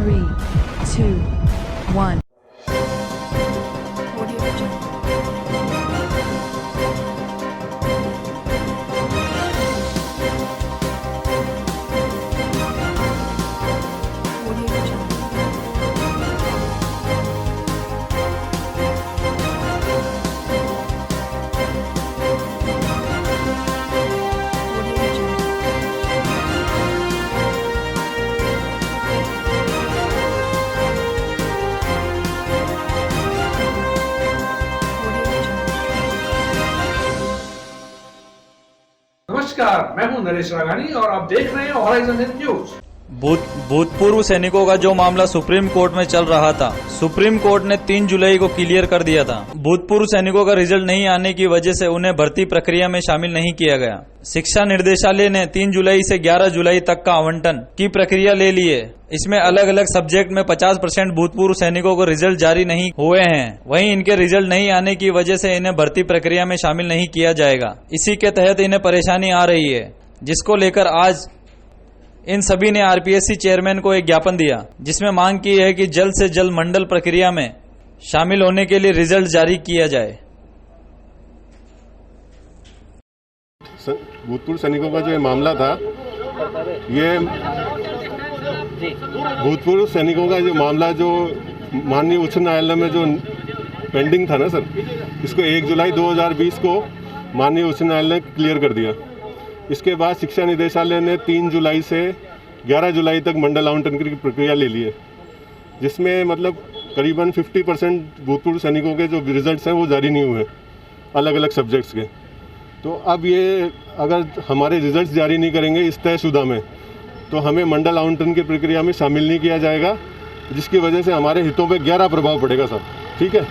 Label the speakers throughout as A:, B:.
A: 3, 2, 1.
B: नमस्कार, मैं हूं नरेश राघानी और आप देख रहे हैं हॉराइजन न्यूज।
C: भूतपूर्व सैनिकों का जो मामला सुप्रीम कोर्ट में चल रहा था, सुप्रीम कोर्ट ने 3 जुलाई को क्लियर कर दिया था। भूतपूर्व सैनिकों का रिजल्ट नहीं आने की वजह से उन्हें भर्ती प्रक्रिया में शामिल नहीं किया गया। शिक्षा निर्देशालय ने 3 जुलाई से 11 जुलाई तक का आवंटन की प्रक्रिया ले ली है। इसमें अलग अलग सब्जेक्ट में 50% भूतपूर्व सैनिकों को रिजल्ट जारी नहीं हुए हैं। वहीं इनके रिजल्ट नहीं आने की वजह से इन्हें भर्ती प्रक्रिया में शामिल नहीं किया जाएगा। इसी के तहत इन्हें परेशानी आ रही है, जिसको लेकर आज इन सभी ने आरपीएससी चेयरमैन को एक ज्ञापन दिया, जिसमें मांग की है कि जल्द से जल्द मंडल प्रक्रिया में शामिल होने के लिए रिजल्ट जारी किया जाए।
D: भूतपूर्व सैनिकों का जो मामला था, ये भूतपूर्व सैनिकों का जो मामला जो माननीय उच्च न्यायालय में जो पेंडिंग था ना सर, इसको 1 जुलाई 2020 को माननीय उच्च न्यायालय ने क्लियर कर दिया। इसके बाद शिक्षा निदेशालय ने 3 जुलाई से 11 जुलाई तक मंडल आवंटन की प्रक्रिया ले ली है, जिसमें मतलब करीबन 50% भूतपूर्व सैनिकों के जो रिजल्ट्स हैं वो जारी नहीं हुए अलग अलग सब्जेक्ट्स के। तो अब ये अगर हमारे रिजल्ट्स जारी नहीं करेंगे इस तयशुदा में, तो हमें मंडल आवंटन की प्रक्रिया में शामिल नहीं किया जाएगा, जिसकी वजह से हमारे हितों पर गहरा प्रभाव पड़ेगा सर। ठीक है,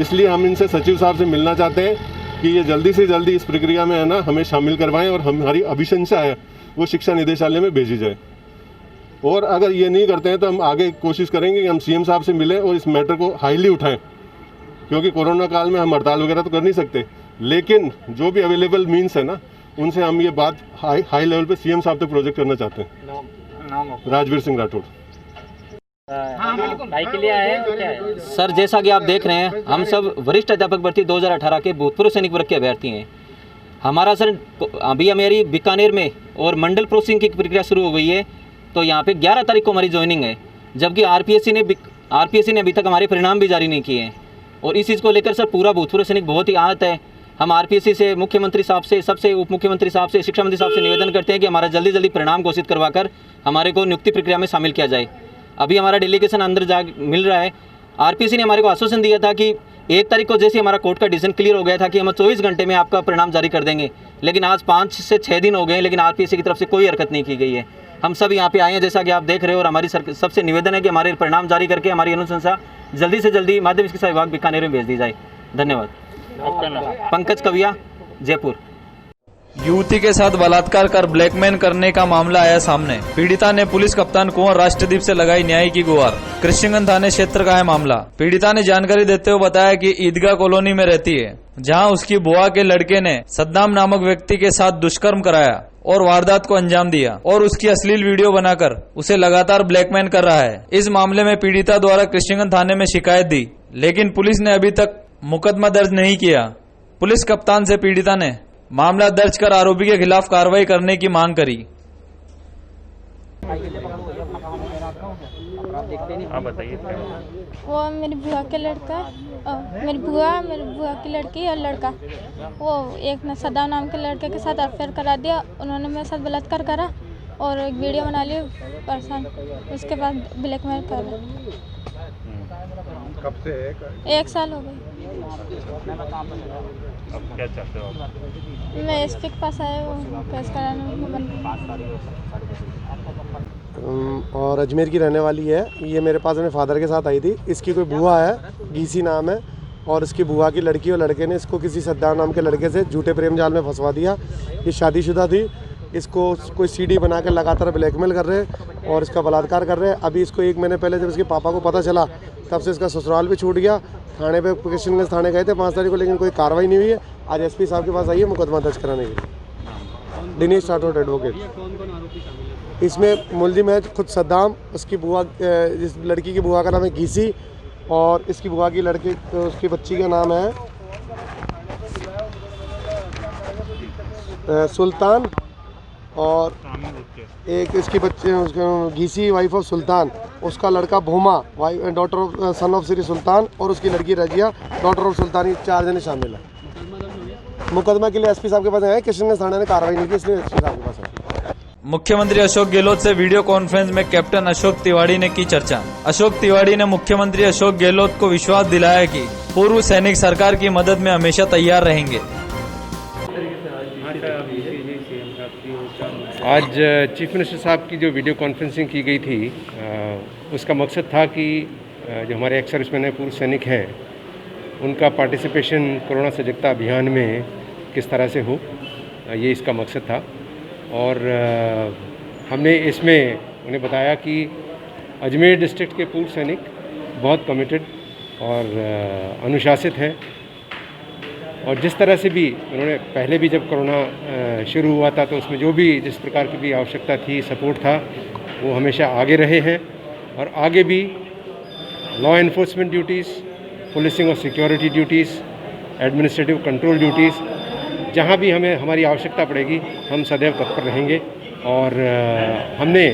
D: इसलिए हम इनसे सचिव साहब से मिलना चाहते हैं कि ये जल्दी से जल्दी इस प्रक्रिया में है ना हमें शामिल करवाएं और हमारी अभिशंसा है वो शिक्षा निदेशालय में भेजी जाए। और अगर ये नहीं करते हैं तो हम आगे कोशिश करेंगे कि हम सीएम साहब से मिलें और इस मैटर को हाईली उठाएं, क्योंकि कोरोना काल में हम हड़ताल वगैरह तो कर नहीं सकते, लेकिन जो भी अवेलेबल मीन्स है ना उनसे हम ये बात हाई लेवल पे सीएम साहब तक प्रोजेक्ट करना चाहते हैं। राजवीर सिंह राठौड़।
E: भाई के लिए आए क्या है? सर, जैसा कि आप देख रहे हैं, हम सब वरिष्ठ अध्यापक भर्ती 2018 के भूतपूर्व सैनिक वर्ग के अभ्यर्थी हैं। हमारा सर अभी हमारी बीकानेर में और मंडल प्रोसेसिंग की प्रक्रिया शुरू हो गई है, तो यहाँ पे 11 तारीख को हमारी ज्वाइनिंग है, जबकि आरपीएससी ने अभी तक हमारे परिणाम भी जारी नहीं किए हैं। और इस चीज़ को लेकर सर पूरा भूतपूर्व सैनिक बहुत ही आहत है। हम आरपीएससी से, मुख्यमंत्री साहब से, सबसे उप मुख्यमंत्री साहब से, शिक्षा मंत्री साहब से निवेदन करते हैं कि हमारा जल्दी जल्दी परिणाम घोषित करवाकर हमारे को नियुक्ति प्रक्रिया में शामिल किया जाए। अभी हमारा डेलीगेशन अंदर जा मिल रहा है। आरपीएससी ने हमारे को आश्वासन दिया था कि 1 तारीख को जैसे हमारा कोर्ट का डिसीजन क्लियर हो गया था कि हम 24 घंटे में आपका परिणाम जारी कर देंगे, लेकिन आज 5 से 6 दिन हो गए हैं, लेकिन आरपीएससी की तरफ से कोई हरकत नहीं की गई है। हम सब यहाँ पे आए हैं, जैसा कि आप देख रहे हो, और हमारी सबसे निवेदन है कि हमारे परिणाम जारी करके हमारी अनुशंसा जल्दी से जल्दी माध्यमिक शिक्षा विभाग बीकानेर में भेज दी जाए। धन्यवाद। पंकज कविया, जयपुर।
C: युवती के साथ बलात्कार कर ब्लैकमेल करने का मामला आया सामने। पीड़िता ने पुलिस कप्तान कुंवर राष्ट्रदीप से लगाई न्याय की गुहार। कृष्णगंज थाने क्षेत्र का है मामला। पीड़िता ने जानकारी देते हुए बताया कि ईदगाह कॉलोनी में रहती है, जहां उसकी बुआ के लड़के ने सद्दाम नामक व्यक्ति के साथ दुष्कर्म कराया और वारदात को अंजाम दिया और उसकी अश्लील वीडियो बनाकर उसे लगातार ब्लैकमेल कर रहा है। इस मामले में पीड़िता द्वारा कृष्णगंज थाने में शिकायत दी, लेकिन पुलिस ने अभी तक मुकदमा दर्ज नहीं किया। पुलिस कप्तान से पीड़िता ने मामला दर्ज कर आरोपी के खिलाफ कार्रवाई करने की मांग करी।
F: आप बताइए।
G: वो मेरी बुआ के लड़का, मेरी बुआ की लड़की और लड़का, वो एक ने सद्दाम नाम के लड़के के साथ अफेयर करा दिया। उन्होंने मेरे साथ बलात्कार करा और एक वीडियो बना ली पर्सन, उसके बाद ब्लैकमेल कर रहे।
D: कब से?
G: 1 साल हो गई।
F: अब क्या चाहते हो आप?
G: मैं एसपी के पास आया हूँ केस कराने।
H: और अजमेर की रहने वाली है। ये मेरे पास अपने फादर के साथ आई थी। इसकी कोई बुआ है, गीसी नाम है, और इसकी बुआ की लड़की और लड़के ने इसको किसी सद्दाम नाम के लड़के से झूठे प्रेम जाल में फंसवा दिया। ये शादीशुदा थी। इसको कोई सीडी बनाकर लगातार ब्लैकमेल कर रहे हैं और इसका बलात्कार कर रहे हैं। अभी इसको 1 महीने पहले जब इसके पापा को पता चला, तब से इसका ससुराल भी छूट गया। थाने पे कृष्णगंज थाने गए थे 5 तारीख को, लेकिन कोई कार्रवाई नहीं हुई है। आज एसपी साहब के पास आई है मुकदमा दर्ज कराने के लिए। दिनेश राठौड़ एडवोकेट। इसमें मुलजिम है खुद सद्दाम, उसकी बुआ, जिस लड़की की बुआ का नाम है घीसी, और इसकी बुआ की लड़की, उसकी बच्ची का नाम है सुल्तान, और एक इसकी बच्चे उसका घीसी वाइफ ऑफ सुल्तान, उसका लड़का Bhuma daughter of son of Shri Sultan, और उसकी लड़की रजिया डॉटर ऑफ सुल्तान। ये 4 जने शामिल हैं। मुकदमा के लिए एसपी साहब के पास आए, कृष्ण थाना ने कार्रवाई नहीं की, इसलिए एसपी साहब के पास आए।
C: मुख्यमंत्री अशोक गहलोत से वीडियो कॉन्फ्रेंस में कैप्टन अशोक तिवारी ने की चर्चा। अशोक तिवारी ने मुख्यमंत्री अशोक गहलोत को विश्वास दिलाया कि पूर्व सैनिक सरकार की मदद में हमेशा तैयार रहेंगे।
I: आज चीफ मिनिस्टर साहब की जो वीडियो कॉन्फ्रेंसिंग की गई थी, उसका मकसद था कि जो हमारे एक्स सर्विसमैन हैं, पूर्व सैनिक हैं, उनका पार्टिसिपेशन कोरोना सजगता अभियान में किस तरह से हो, ये इसका मकसद था। और हमने इसमें उन्हें बताया कि अजमेर डिस्ट्रिक्ट के पूर्व सैनिक बहुत कमिटेड और अनुशासित हैं, और जिस तरह से भी उन्होंने पहले भी जब कोरोना शुरू हुआ था तो उसमें जो भी जिस प्रकार की भी आवश्यकता थी, सपोर्ट था, वो हमेशा आगे रहे हैं और आगे भी लॉ एनफोर्समेंट ड्यूटीज़, पुलिसिंग और security duties, administrative control duties, जहाँ भी हमें हमारी आवश्यकता पड़ेगी हम सदैव तत्पर रहेंगे। और हमने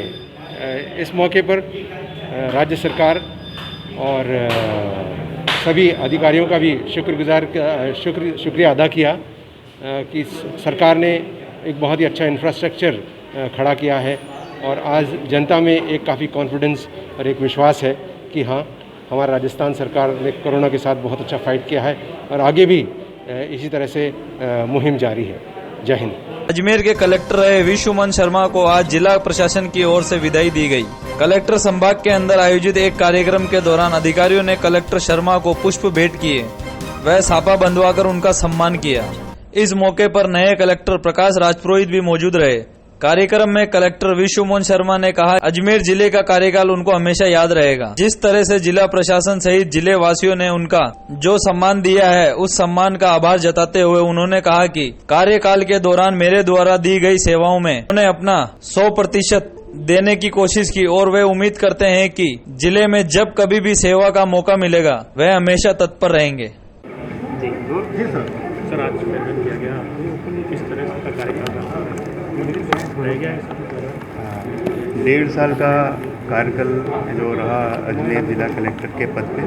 I: इस मौके पर राज्य सरकार और सभी अधिकारियों का भी शुक्रिया अदा किया कि सरकार ने एक बहुत ही अच्छा इंफ्रास्ट्रक्चर खड़ा किया है, और आज जनता में एक काफ़ी कॉन्फिडेंस और एक विश्वास है कि हाँ, हमारा राजस्थान सरकार ने कोरोना के साथ बहुत अच्छा फाइट किया है और आगे भी इसी तरह से मुहिम जारी है। जय हिंद।
C: अजमेर के कलेक्टर रहे वी सुमन शर्मा को आज जिला प्रशासन की ओर से विदाई दी गई। कलेक्टर संभाग के अंदर आयोजित एक कार्यक्रम के दौरान अधिकारियों ने कलेक्टर शर्मा को पुष्प भेंट किए, वह साफा बंधवाकर उनका सम्मान किया। इस मौके पर नए कलेक्टर प्रकाश राजपुरोहित भी मौजूद रहे। कार्यक्रम में कलेक्टर वी सुमन शर्मा ने कहा, अजमेर जिले का कार्यकाल उनको हमेशा याद रहेगा। जिस तरह से जिला प्रशासन सहित जिले वासियों ने उनका जो सम्मान दिया है, उस सम्मान का आभार जताते हुए उन्होंने कहा कि कार्यकाल के दौरान मेरे द्वारा दी गई सेवाओं में उन्होंने अपना 100% देने की कोशिश की, और वे उम्मीद करते हैं कि जिले में जब कभी भी सेवा का मौका मिलेगा वह हमेशा तत्पर रहेंगे।
F: सर, आज पेमेंट किया गया, किस तरह का कार्यकाल रह गया है?
J: 1.5 साल का कार्यकाल जो रहा अजमेर जिला कलेक्टर के पद पे,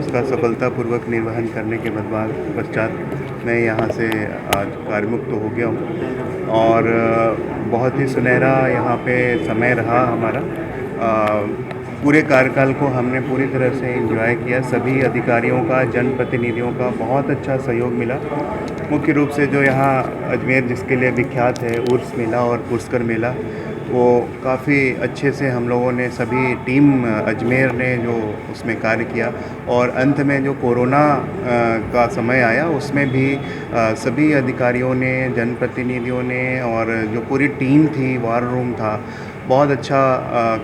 J: उसका सफलतापूर्वक निर्वहन करने के पश्चात मैं यहाँ से आज कार्यमुक्त हो गया हूँ, और बहुत ही सुनहरा यहाँ पे समय रहा हमारा। पूरे कार्यकाल को हमने पूरी तरह से एंजॉय किया। सभी अधिकारियों का, जनप्रतिनिधियों का बहुत अच्छा सहयोग मिला। मुख्य रूप से जो यहाँ अजमेर जिसके लिए विख्यात है, उर्स मेला और पुष्कर मेला, वो काफ़ी अच्छे से हम लोगों ने, सभी टीम अजमेर ने जो उसमें कार्य किया। और अंत में जो कोरोना का समय आया, उसमें भी सभी अधिकारियों ने, जनप्रतिनिधियों ने और जो पूरी टीम थी, वार रूम था, बहुत अच्छा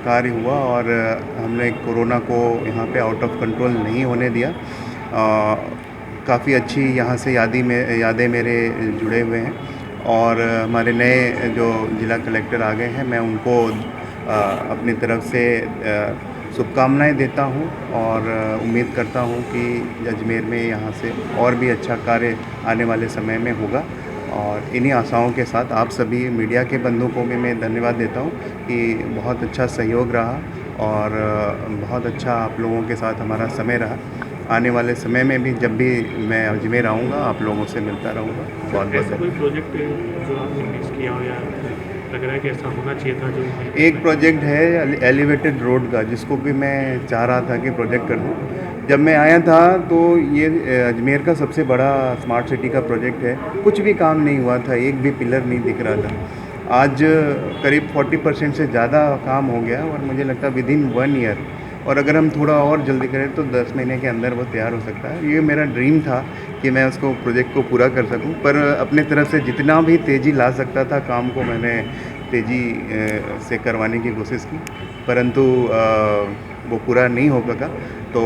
J: कार्य हुआ, और हमने कोरोना को यहाँ पे आउट ऑफ कंट्रोल नहीं होने दिया। काफ़ी अच्छी यहाँ से यादें मेरे जुड़े हुए हैं, और हमारे नए जो जिला कलेक्टर आ गए हैं, मैं उनको अपनी तरफ से शुभकामनाएं देता हूं, और उम्मीद करता हूं कि अजमेर में यहाँ से और भी अच्छा कार्य आने वाले समय में होगा। और इन्हीं आशाओं के साथ आप सभी मीडिया के बंधुओं को भी मैं धन्यवाद देता हूं कि बहुत अच्छा सहयोग रहा, और बहुत अच्छा आप लोगों के साथ हमारा समय रहा। आने वाले समय में भी जब भी मैं अजमेर आऊँगा, आप लोगों से मिलता रहूँगा। बहुत बहुत
F: कोई प्रोजेक्ट जो आपने मिस किया हो, या लग रहा है कि ऐसा होना चाहिए था? जो
J: एक प्रोजेक्ट है एलिवेटेड रोड का, जिसको भी मैं चाह रहा था कि प्रोजेक्ट कर दूँ। जब मैं आया था तो ये अजमेर का सबसे बड़ा स्मार्ट सिटी का प्रोजेक्ट है, कुछ भी काम नहीं हुआ था, एक भी पिलर नहीं दिख रहा था। आज करीब 40% से ज़्यादा काम हो गया, और मुझे लगता है विदिन 1 ईयर, और अगर हम थोड़ा और जल्दी करें तो 10 महीने के अंदर वो तैयार हो सकता है। ये मेरा ड्रीम था कि मैं उसको प्रोजेक्ट को पूरा कर सकूं, पर अपने तरफ से जितना भी तेज़ी ला सकता था काम को मैंने तेज़ी से करवाने की कोशिश की, परंतु वो पूरा नहीं हो सका। तो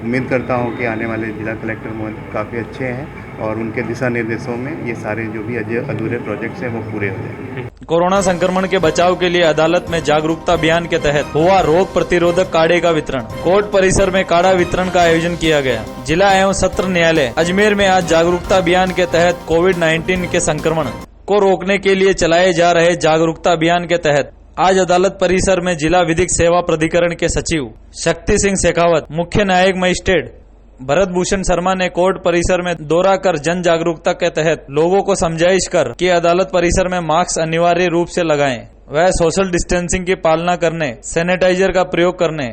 J: उम्मीद करता हूं कि आने वाले जिला कलेक्टर काफ़ी अच्छे हैं, और उनके दिशा निर्देशों में ये सारे जो भी अधूरे प्रोजेक्ट्स हैं वो पूरे हो जाएंगे।
C: कोरोना संक्रमण के बचाव के लिए अदालत में जागरूकता अभियान के तहत हुआ रोग प्रतिरोधक काढ़े का वितरण। कोर्ट परिसर में काढ़ा वितरण का आयोजन किया गया। जिला एवं सत्र न्यायालय अजमेर में आज जागरूकता अभियान के तहत कोविड-19 के संक्रमण को रोकने के लिए चलाए जा रहे जागरूकता अभियान के तहत आज अदालत परिसर में जिला विधिक सेवा प्राधिकरण के सचिव शक्ति सिंह शेखावत, मुख्य न्यायिक मजिस्ट्रेट भरत भूषण शर्मा ने कोर्ट परिसर में दौरा कर जन जागरूकता के तहत लोगों को समझाइश कर कि अदालत परिसर में मास्क अनिवार्य रूप से लगाएं, वह सोशल डिस्टेंसिंग की पालना करने, सैनिटाइजर का प्रयोग करने,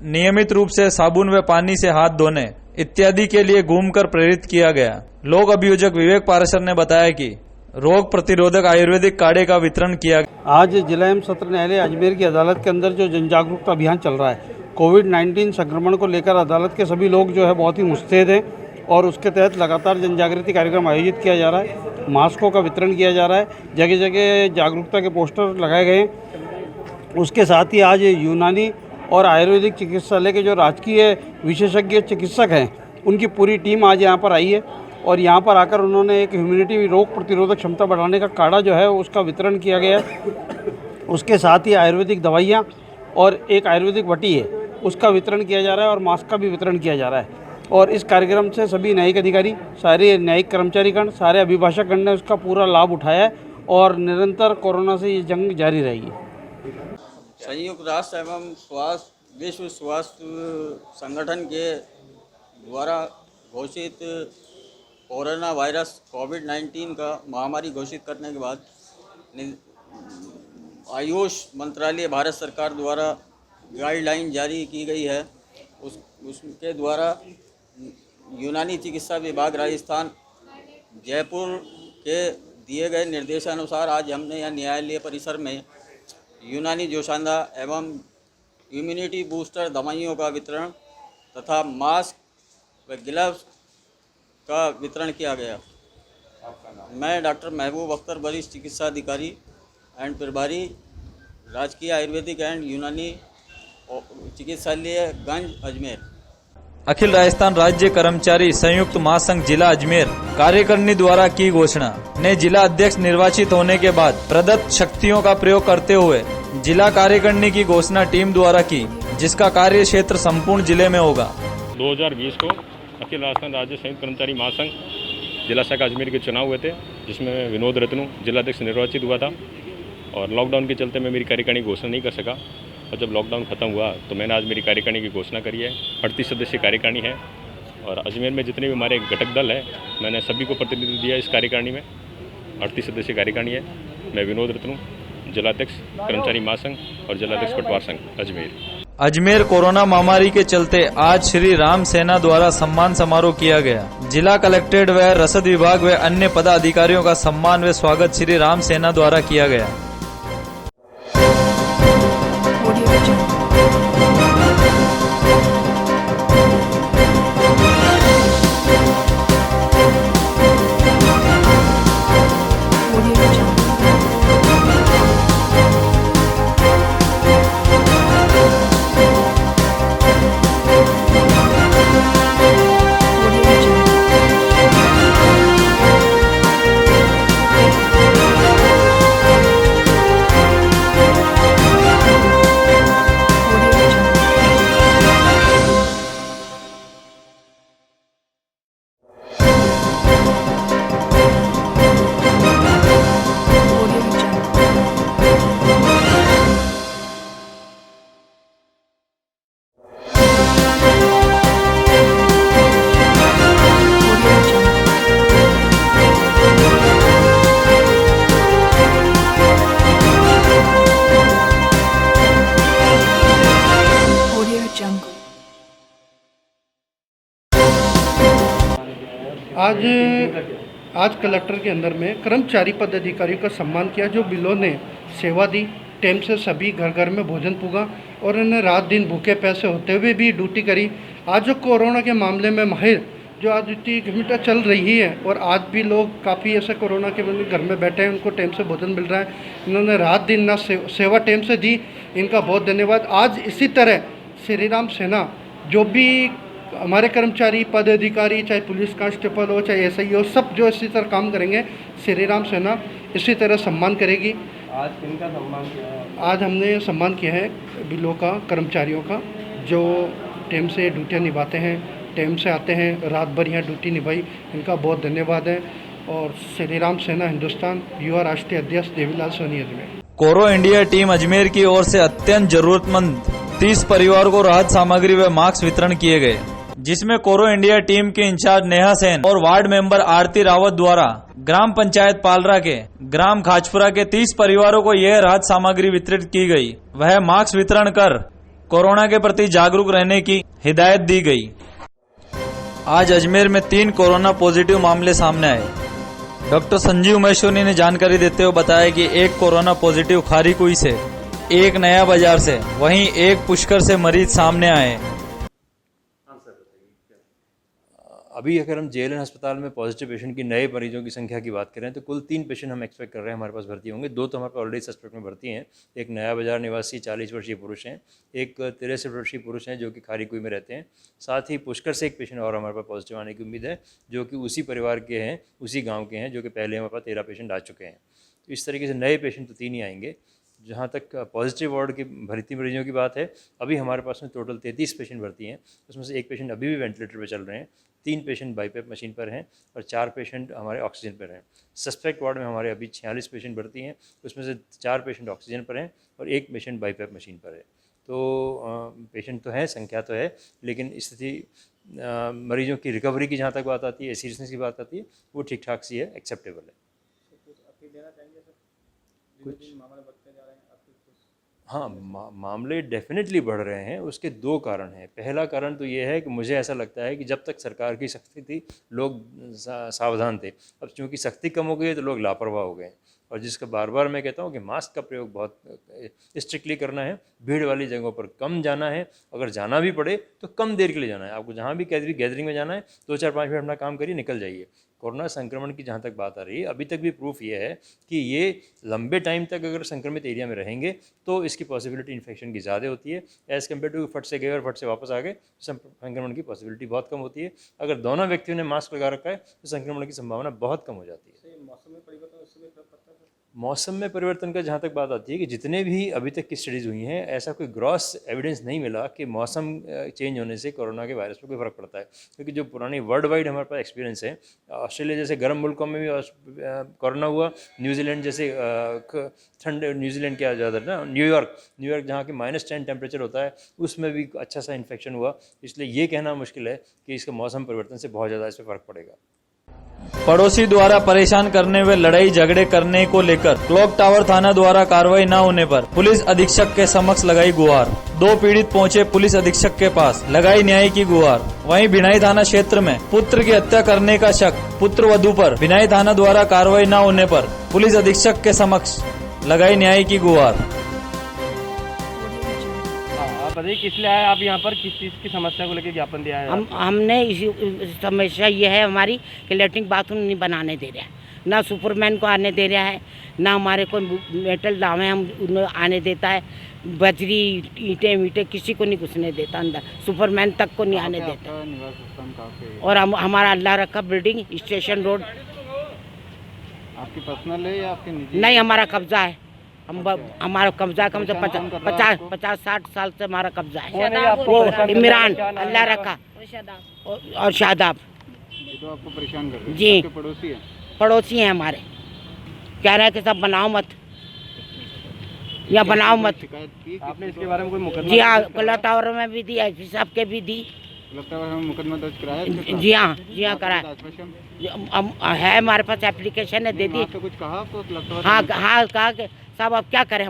C: नियमित रूप से साबुन व पानी से हाथ धोने इत्यादि के लिए घूमकर प्रेरित किया गया। लोक अभियोजक विवेक पाराशर ने बताया कि रोग प्रतिरोधक आयुर्वेदिक काढ़े का वितरण किया गया।
K: आज जिला एवं सत्र न्यायालय अजमेर की अदालत के अंदर जो जन जागरूकता अभियान चल रहा है, कोविड-19 संक्रमण को लेकर अदालत के सभी लोग जो है बहुत ही मुस्तैद हैं और उसके तहत लगातार जन जागृति कार्यक्रम आयोजित किया जा रहा है। मास्कों का वितरण किया जा रहा है, जगह जगह जागरूकता के पोस्टर लगाए गए हैं। उसके साथ ही आज यूनानी और आयुर्वेदिक चिकित्सालय के जो राजकीय विशेषज्ञ चिकित्सक हैं उनकी पूरी टीम आज यहाँ पर आई है और यहाँ पर आकर उन्होंने एक ह्यूमिनिटी रोग प्रतिरोधक क्षमता बढ़ाने का काढ़ा जो है उसका वितरण किया गया है। उसके साथ ही आयुर्वेदिक दवाइयाँ और एक आयुर्वेदिक वटी है उसका वितरण किया जा रहा है और मास्क का भी वितरण किया जा रहा है। और इस कार्यक्रम से सभी न्यायिक अधिकारी, सारे न्यायिक कर्मचारीगण, सारे अभिभाषकगण ने उसका पूरा लाभ उठाया है और निरंतर कोरोना से ये जंग जारी रहेगी।
L: संयुक्त राष्ट्र एवं विश्व स्वास्थ्य संगठन के द्वारा घोषित कोरोना वायरस कोविड-19 का महामारी घोषित करने के बाद आयुष मंत्रालय भारत सरकार द्वारा गाइडलाइन जारी की गई है। उसके द्वारा यूनानी चिकित्सा विभाग राजस्थान जयपुर के दिए गए निर्देशानुसार आज हमने यहाँ न्यायालय परिसर में यूनानी जोशांदा एवं इम्यूनिटी बूस्टर दवाइयों का वितरण तथा मास्क व ग्लव्स का वितरण किया गया। मैं डॉक्टर महबूब अख्तर, वरिष्ठ चिकित्सा अधिकारी एंड प्रभारी राजकीय आयुर्वेदिक एंड यूनानी चिकित्सालय गंज अजमेर।
C: अखिल राजस्थान राज्य कर्मचारी संयुक्त महासंघ जिला अजमेर कार्यकारिणी द्वारा की घोषणा ने जिला अध्यक्ष निर्वाचित होने के बाद प्रदत्त शक्तियों का प्रयोग करते हुए जिला कार्यकारिणी की घोषणा टीम द्वारा की, जिसका कार्य क्षेत्र संपूर्ण जिले में होगा।
F: 2020 को अखिल राजस्थान राज्य संयुक्त कर्मचारी महासंघ जिला शाखा अजमेर के चुनाव हुए थे, जिसमें विनोद रत्नू जिलाध्यक्ष निर्वाचित हुआ था और लॉकडाउन के चलते मैं मेरी कार्यकारिणी घोषणा नहीं कर सका। और जब लॉकडाउन खत्म हुआ तो मैंने आज मेरी कार्यकारिणी की घोषणा करी है। 38 सदस्यीय कार्यकारिणी है और अजमेर में जितने भी हमारे घटक दल है मैंने सभी को प्रतिनिधित्व दिया इस कार्यकारिणी में। 38 सदस्यीय कार्यकारिणी है। मैं विनोद रत्नू, जिलाध्यक्ष कर्मचारी महासंघ और जिलाध्यक्ष पटवार संघ अजमेर।
C: अजमेर कोरोना महामारी के चलते आज श्री राम सेना द्वारा सम्मान समारोह किया गया। जिला कलेक्ट्रेट व रसद विभाग व अन्य पदाधिकारियों का सम्मान व स्वागत श्री राम सेना द्वारा किया गया।
M: आज कलेक्टर के अंदर में कर्मचारी पदाधिकारियों का सम्मान किया, जो बिलों ने सेवा दी। टाइम से सभी घर घर में भोजन पुगा और उन्होंने रात दिन भूखे पैसे होते हुए भी ड्यूटी करी। आज जो कोरोना के मामले में माहिर जो आज ड्यूटी घंटा चल रही है और आज भी लोग काफ़ी ऐसे कोरोना के घर में बैठे हैं, उनको टाइम से भोजन मिल रहा है। इन्होंने रात दिन ना सेवा टाइम से दी, इनका बहुत धन्यवाद। आज इसी तरह श्री राम सेना जो भी हमारे कर्मचारी पदाधिकारी, चाहे पुलिस कांस्टेबल हो, चाहे एसआई हो, सब जो इसी तरह काम करेंगे। श्री राम सेना इसी तरह सम्मान करेगी।
K: आज किनका सम्मान किया है?
M: आज हमने सम्मान किया है बिलो का, कर्मचारियों का, जो टाइम से ड्यूटियाँ निभाते हैं, टाइम से आते हैं, रात भर यहाँ ड्यूटी निभाई, इनका बहुत धन्यवाद है। और श्री राम सेना हिंदुस्तान युवा राष्ट्रीय अध्यक्ष देवीलाल सोनी अजमेर।
C: कोरो इंडिया टीम अजमेर की ओर से अत्यंत जरूरतमंद 30 परिवार को राहत सामग्री व मास्क वितरण किए गए, जिसमें कोरो इंडिया टीम के इंचार्ज नेहा सेन और वार्ड मेंबर आरती रावत द्वारा ग्राम पंचायत पालरा के ग्राम खाजपुरा के 30 परिवारों को यह राहत सामग्री वितरित की गई। वह मास्क वितरण कर कोरोना के प्रति जागरूक रहने की हिदायत दी गई। आज अजमेर में 3 कोरोना पॉजिटिव मामले सामने आए। डॉक्टर संजीव महेश्वरी ने जानकारी देते हुए बताया कि एक कोरोना पॉजिटिव खारीकुई से, एक नया बाजार से, वहीं एक पुष्कर से मरीज सामने आए।
N: अभी अगर हम जेएलएन अस्पताल में पॉजिटिव पेशेंट की नए मरीजों की संख्या की बात करें तो कुल 3 पेशेंट हम एक्सपेक्ट कर रहे हैं हमारे पास भर्ती होंगे। 2 तो हमारे पास ऑलरेडी सस्पेक्ट में भर्ती हैं। एक नया बाजार निवासी 40 वर्षीय पुरुष हैं, एक 63 वर्षीय पुरुष हैं जो कि खारीकुई में रहते हैं। साथ ही पुष्कर से एक पेशेंट और हमारे पास पॉजिटिव आने की उम्मीद है, जो कि उसी परिवार के हैं, उसी गाँव के हैं, जो कि पहले हमारे पास 13 पेशेंट आ चुके हैं। तो इस तरीके से नए पेशेंट तो 3 ही आएंगे। जहाँ तक पॉजिटिव वार्ड की भर्ती मरीजों की बात है, अभी हमारे पास में टोटल 33 पेशेंट भर्ती हैं। उसमें से एक पेशेंट अभी भी वेंटिलेटर पर चल रहे हैं, 3 पेशेंट बाईपैप मशीन पर हैं और 4 पेशेंट हमारे ऑक्सीजन पर हैं। सस्पेक्ट वार्ड में हमारे अभी 46 पेशेंट भर्ती हैं, उसमें से 4 पेशेंट ऑक्सीजन पर हैं और 1 पेशेंट बाईपैप मशीन पर है। तो पेशेंट तो हैं, संख्या तो है, लेकिन स्थिति मरीजों की रिकवरी की जहाँ तक बात आती है, सीरियसनेस की बात आती है, वो ठीक ठाक सी है, एक्सेप्टेबल है। हाँ, मामले डेफिनेटली बढ़ रहे हैं। उसके 2 कारण हैं। पहला कारण तो ये है कि मुझे ऐसा लगता है कि जब तक सरकार की सख्ती थी लोग सावधान थे। अब चूँकि सख्ती कम हो गई है तो लोग लापरवाह हो गए हैं। और जिसका बार बार मैं कहता हूँ कि मास्क का प्रयोग बहुत स्ट्रिक्टली करना है, भीड़ वाली जगहों पर कम जाना है, अगर जाना भी पड़े तो कम देर के लिए जाना है। आपको जहाँ भी गैदरिंग में जाना है 2-4-5 मिनट अपना काम करिए, निकल जाइए। कोरोना संक्रमण की जहाँ तक बात आ रही है, अभी तक भी प्रूफ ये है कि ये लंबे टाइम तक अगर संक्रमित एरिया में रहेंगे तो इसकी पॉसिबिलिटी इन्फेक्शन की ज़्यादा होती है एज़ कम्पेयर टू फट से गए और फट से वापस आ गए, संक्रमण की पॉसिबिलिटी बहुत कम होती है। अगर दोनों व्यक्तियों ने मास्क लगा रखा है तो संक्रमण की संभावना बहुत कम हो जाती है। मौसम में परिवर्तन का जहाँ तक बात आती है कि जितने भी अभी तक की स्टडीज़ हुई हैं, ऐसा कोई ग्रॉस एविडेंस नहीं मिला कि मौसम चेंज होने से कोरोना के वायरस पर कोई फ़र्क पड़ता है। क्योंकि जो पुरानी वर्ल्ड वाइड हमारे पास एक्सपीरियंस है, ऑस्ट्रेलिया जैसे गर्म मुल्कों में भी कोरोना हुआ, न्यूजीलैंड जैसे ठंड, न्यूजीलैंड क्या ज़्यादा ना, न्यूयॉर्क जहाँ के -10 टेम्परेचर होता है, उसमें भी अच्छा सा इन्फेक्शन हुआ। इसलिए ये कहना मुश्किल है कि इसका मौसम परिवर्तन से बहुत ज़्यादा इस पर फ़र्क पड़ेगा।
C: पड़ोसी द्वारा परेशान करने व लड़ाई झगड़े करने को लेकर क्लॉक टावर थाना द्वारा कार्रवाई न होने पर पुलिस अधीक्षक के समक्ष लगाई गुहार। 2 पीड़ित पहुंचे पुलिस अधीक्षक के पास, लगाई न्याय की गुहार। वहीं भिनाई थाना क्षेत्र में पुत्र की हत्या करने का शक पुत्र वधू पर भिनाई थाना द्वारा कार्रवाई न होने पर पुलिस अधीक्षक के समक्ष लगाई न्याय की गुहार।
O: बताइए किस लिए आए आप यहाँ पर, किस चीज़ की समस्या को लेकर ज्ञापन दिया है?
P: हमने इसी समस्या ये है हमारी कि लेटरिन बाथरूम नहीं बनाने दे रहा है, ना सुपरमैन को आने दे रहा है, ना हमारे को मेटल दावे हम उन्हें आने देता है, बजरी ईंटें किसी को नहीं घुसने देता अंदर, सुपरमैन तक को नहीं आने देता। और हमारा अल्लाह रखा बिल्डिंग स्टेशन रोड।
K: आपकी पर्सनल है या आपकी निजी?
P: नहीं, हमारा कब्जा है। हमारा कब्जा कम से 50-60 साल से हमारा कब्जा है। वो इमरान अल्लाह रखा और शादाब
K: तो आपको परेशान कर रहे हैं?
P: जी,
K: पड़ोसी है?
P: पड़ोसी हैं हमारे। कह रहे हैं कि सब बनाओ मत या बनाओ मत।
O: आपने इसके बारे में कोई मुकदमा?
P: जी हाँ, क्लॉक टावर में भी दी, एसपी साहब के भी दी।
K: क्लॉक टावर में मुकदमा दर्ज कराया?
P: जी हाँ कराया है, हमारे पास एप्लीकेशन है, दे दी।
K: कुछ कहा आपको क्लॉक टावर?
P: हाँ कहा कि साहब अब क्या करें,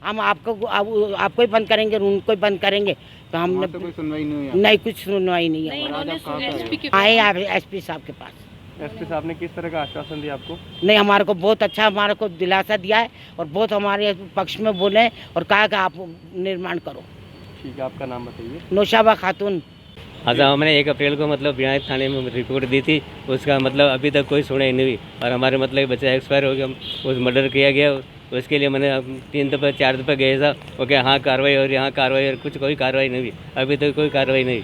P: हम आपको ही बंद करेंगे, उनको ही बंद करेंगे। तो हमने
K: तो कोई सुनवाई नहीं हुई?
P: नहीं, कुछ सुनवाई नहीं है। आए आप एसपी साहब के पास।
O: एसपी साहब ने किस तरह का आश्वासन दिया आपको?
P: नहीं, हमारे को बहुत अच्छा, हमारे को दिलासा दिया है और बहुत हमारे पक्ष में बोले और कहा कि आप निर्माण करो।
O: ठीक है, आपका नाम बताइए।
P: नौशाबा खातून।
Q: अच्छा, हमने 1 अप्रैल को मतलब भिनाई थाने में रिपोर्ट दी थी, उसका मतलब अभी तक कोई सुनाई नहीं हुई और हमारे मतलब बच्चा एक्सपायर हो गया, उस मर्डर किया गया। उसके लिए मैंने 3 दफ़ा 4 दफ़ा गए था, ओके हाँ कार्रवाई और यहाँ कार्रवाई और कोई कार्रवाई नहीं हुई, अभी तक कोई कार्रवाई नहीं।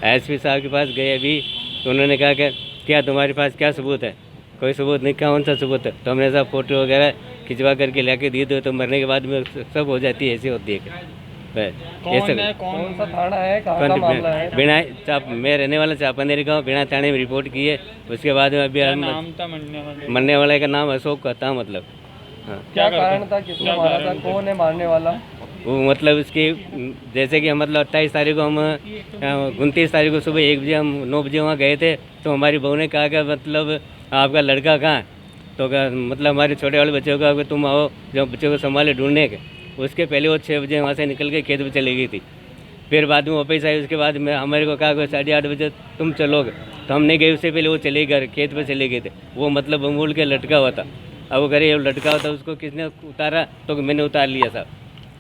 Q: एसपी साहब के पास गए अभी, तो उन्होंने कहा कि क्या तुम्हारे पास क्या सबूत है? कोई सबूत नहीं। कौन सा सबूत है? तो हमने सब फोटो वगैरह खिंचवा करके लेके दिए दो, तो मरने के बाद में सब हो जाती है, ऐसी होती है।
O: कौन सा थाना है, कहाँ का मामला है?
Q: बिना मैं रहने वाला चापानेरी गाँव, बिना थाने में रिपोर्ट की है। उसके बाद में अभी मरने वाले का नाम अशोक का था। मतलब हाँ,
O: क्या कारण था, किसने मारा था, कौन है मारने वाला?
Q: वो मतलब उसकी जैसे कि मतलब 28 तारीख को हम 29 तारीख को सुबह 1 बजे हम 9 बजे वहाँ गए थे, तो हमारी बहू ने कहा कि मतलब आपका लड़का कहाँ है? तो मतलब हमारे छोटे वाले बच्चों का तुम आओ जो बच्चों को संभाले ढूंढने के। उसके पहले वो 6 बजे वहाँ से निकल के खेत में चली गई थी। फिर बाद में वापस आई, उसके बाद में हमारे को कहा कि 8:30 बजे तुम चलोगे, तो हम नहीं गए। उससे पहले वो चले गए, खेत पे चले गए थे। वो मतलब अमूल के लटका हुआ था। अब वो करे लटका हुआ था, उसको किसने उतारा? तो मैंने उतार लिया साहब।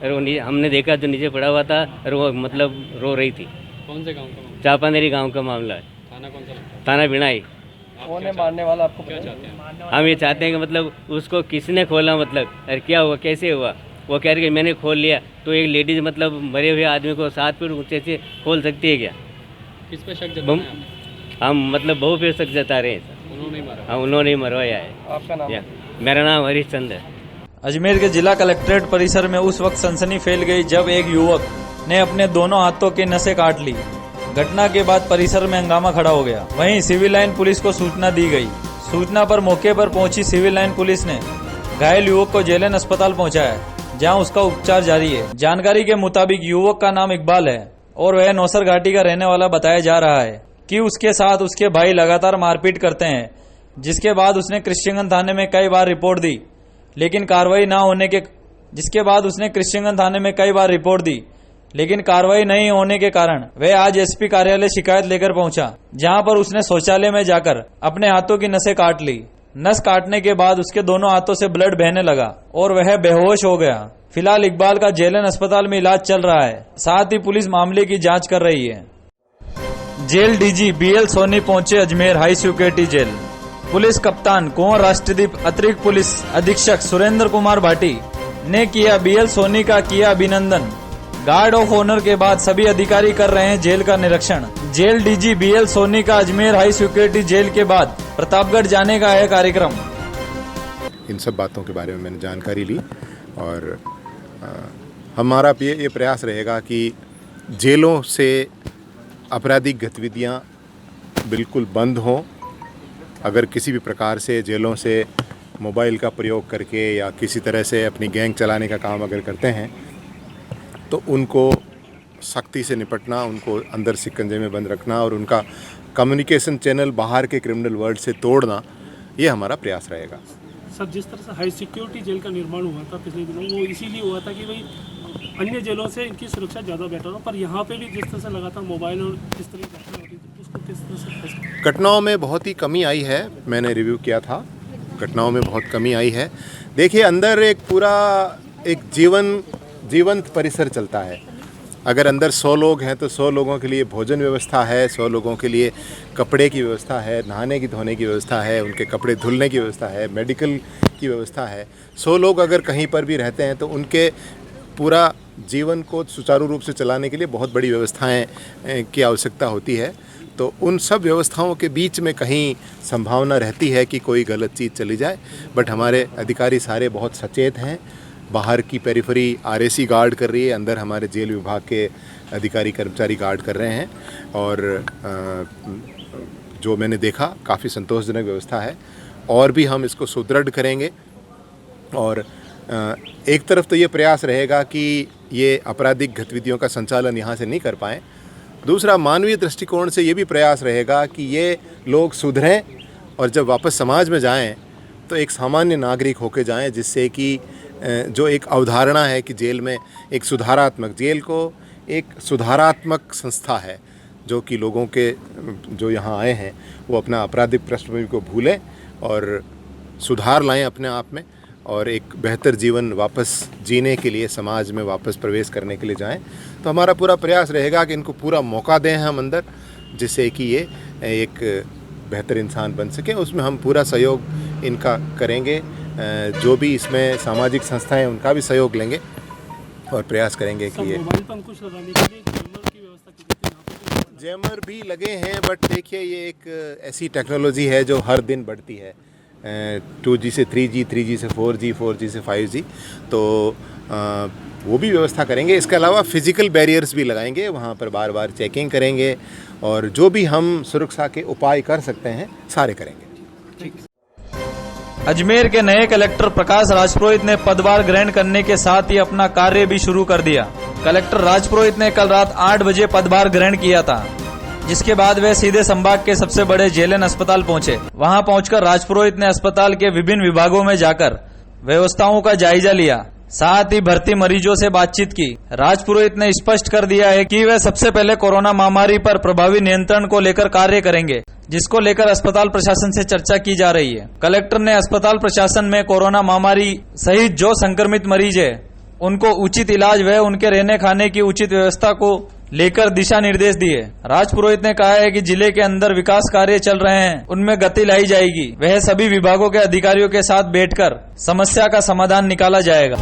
Q: और वो हमने देखा जो नीचे पड़ा हुआ था, और वो मतलब रो रही थी।
O: कौन से गाँव का?
Q: चापानेरी गाँव का मामला है।
O: थाना कौन सा?
Q: थाना बिनाई।
O: कौन है मारने वाला, आपको क्या चाहते हैं?
Q: हम ये चाहते हैं कि मतलब उसको किसने खोला, मतलब अरे क्या हुआ, कैसे हुआ? वो कह रहे कि मैंने खोल लिया। तो एक लेडीज मतलब मरे हुए आदमी को 7 फीट ऊंचे से खोल सकती है क्या?
O: किस पे शक जता रहे हैं?
Q: हम मतलब बहु पे शक जता रहे हैं।
O: उन्होंने मारा?
Q: हाँ, उन्होंने मरवाया है।
O: आपका नाम?
Q: मेरा नाम हरीश चंद है।
C: अजमेर के जिला कलेक्ट्रेट परिसर में उस वक्त सनसनी फैल गई जब एक युवक ने अपने दोनों हाथों की नसें काट ली। घटना के बाद परिसर में हंगामा खड़ा हो गया। वहीं सिविल लाइन पुलिस को सूचना दी गई। सूचना पर मौके पर पहुंची सिविल लाइन पुलिस ने घायल युवक को जेलन अस्पताल पहुंचाया, जहां उसका उपचार जारी है। जानकारी के मुताबिक युवक का नाम इकबाल है और वह नौसर घाटी का रहने वाला बताया जा रहा है कि उसके साथ उसके भाई लगातार मारपीट करते हैं, जिसके बाद उसने कृष्णगंज थाने में कई बार रिपोर्ट दी, लेकिन कार्रवाई नहीं होने के कारण वह आज एसपी कार्यालय शिकायत लेकर पहुंचा, जहां पर उसने शौचालय में जाकर अपने हाथों की नसें काट ली। नस काटने के बाद उसके दोनों हाथों से ब्लड बहने लगा और वह बेहोश हो गया। फिलहाल इकबाल का जेलन अस्पताल में इलाज चल रहा है। साथ ही पुलिस मामले की जांच कर रही है। जेल डीजी बीएल सोनी पहुंचे Ajmer high security jail. Police कप्तान कुंवर राष्ट्रदीप अतिरिक्त पुलिस अधीक्षक सुरेंद्र कुमार भाटी ने किया बीएल सोनी का किया अभिनंदन। गार्ड ऑफ ऑनर के बाद सभी अधिकारी कर रहे हैं जेल का निरीक्षण। जेल डीजी बीएल सोनी का अजमेर हाई सिक्योरिटी जेल के बाद प्रतापगढ़ जाने का है कार्यक्रम।
R: इन सब बातों के बारे में मैंने जानकारी ली और हमारा ये प्रयास रहेगा कि जेलों से आपराधिक गतिविधियां बिल्कुल बंद हों। अगर किसी भी प्रकार से जेलों से मोबाइल का प्रयोग करके या किसी तरह से अपनी गैंग चलाने का काम अगर करते हैं तो उनको सख्ती से निपटना, उनको अंदर शिकंजे में बंद रखना और उनका कम्युनिकेशन चैनल बाहर के क्रिमिनल वर्ल्ड से तोड़ना, ये हमारा प्रयास रहेगा।
S: सर, जिस तरह से हाई सिक्योरिटी जेल का निर्माण हुआ था पिछले दिनों, वो इसीलिए हुआ था कि भाई अन्य जेलों से इनकी सुरक्षा ज़्यादा बेटर हो, पर यहाँ पे भी जिस तरह से लगातार मोबाइल और इस तरह की घटना होती थी, उसको किस तरह से?
R: घटनाओं में बहुत ही कमी आई है। मैंने रिव्यू किया था, घटनाओं में बहुत कमी आई है। देखिए, अंदर एक पूरा एक जीवंत परिसर चलता है। अगर अंदर 100 लोग हैं तो 100 लोगों के लिए भोजन व्यवस्था है, 100 लोगों के लिए कपड़े की व्यवस्था है, नहाने की धोने की व्यवस्था है, उनके कपड़े धुलने की व्यवस्था है, मेडिकल की व्यवस्था है। 100 लोग अगर कहीं पर भी रहते हैं तो उनके पूरा जीवन को सुचारू रूप से चलाने के लिए बहुत बड़ी व्यवस्थाएं की आवश्यकता होती है। तो उन सब व्यवस्थाओं के बीच में कहीं संभावना रहती है कि कोई गलत चीज़ चली जाए, बट हमारे अधिकारी सारे बहुत सचेत हैं। बाहर की पेरिफेरी आरएसी गार्ड कर रही है, अंदर हमारे जेल विभाग के अधिकारी कर्मचारी गार्ड कर रहे हैं और जो मैंने देखा काफ़ी संतोषजनक व्यवस्था है और भी हम इसको सुदृढ़ करेंगे। और एक तरफ तो ये प्रयास रहेगा कि ये आपराधिक गतिविधियों का संचालन यहाँ से नहीं कर पाएँ, दूसरा मानवीय दृष्टिकोण से ये भी प्रयास रहेगा कि ये लोग सुधरें और जब वापस समाज में जाएं तो एक सामान्य नागरिक होकर जाएं, जिससे कि जो एक अवधारणा है कि जेल में एक सुधारात्मक, जेल को एक सुधारात्मक संस्था है जो कि लोगों के जो यहाँ आए हैं वो अपना आपराधिक पृष्ठभूमि को भूलें और सुधार लाएं अपने आप में और एक बेहतर जीवन वापस जीने के लिए समाज में वापस प्रवेश करने के लिए जाएं। तो हमारा पूरा प्रयास रहेगा कि इनको पूरा मौका दें हम अंदर, जिससे कि ये एक बेहतर इंसान बन सके। उसमें हम पूरा सहयोग इनका करेंगे, जो भी इसमें सामाजिक संस्थाएं उनका भी सहयोग लेंगे और प्रयास करेंगे कि ये
S: मोबाइल पर अंकुश लगाने के लिए कैमरा की व्यवस्था की जाती है।
R: जैमर भी लगे हैं, बट देखिए ये एक ऐसी टेक्नोलॉजी है जो हर दिन बढ़ती है, 2G से 3G, 3G से 4G, 4G से 5G, तो वो भी व्यवस्था करेंगे। इसके अलावा फिजिकल बैरियर्स भी लगाएंगे, वहाँ पर बार बार चेकिंग करेंगे और जो भी हम सुरक्षा के उपाय कर सकते हैं सारे करेंगे।
C: अजमेर के नए कलेक्टर प्रकाश राजपुरोहित ने पदभार ग्रहण करने के साथ ही अपना कार्य भी शुरू कर दिया। कलेक्टर राजपुरोहित ने कल रात 8 बजे पदभार ग्रहण किया था, जिसके बाद वे सीधे संभाग के सबसे बड़े जेएलएन अस्पताल पहुंचे। वहां पहुंचकर राजपुरोहित ने अस्पताल के विभिन्न विभागों में जाकर व्यवस्थाओं का जायजा लिया, साथ ही भर्ती मरीजों से बातचीत की। राजपुरोहित ने स्पष्ट कर दिया है कि वे सबसे पहले कोरोना महामारी पर प्रभावी नियंत्रण को लेकर कार्य करेंगे, जिसको लेकर अस्पताल प्रशासन से चर्चा की जा रही है। कलेक्टर ने अस्पताल प्रशासन में कोरोना महामारी सहित जो संक्रमित मरीज है उनको उचित इलाज व उनके रहने खाने की उचित व्यवस्था को लेकर दिशा निर्देश दिए। राजपुरोहित ने कहा है कि जिले के अंदर विकास कार्य चल रहे हैं, उनमें गति लाई जाएगी। वह सभी विभागों के अधिकारियों के साथ बैठकर समस्या का समाधान निकाला जाएगा।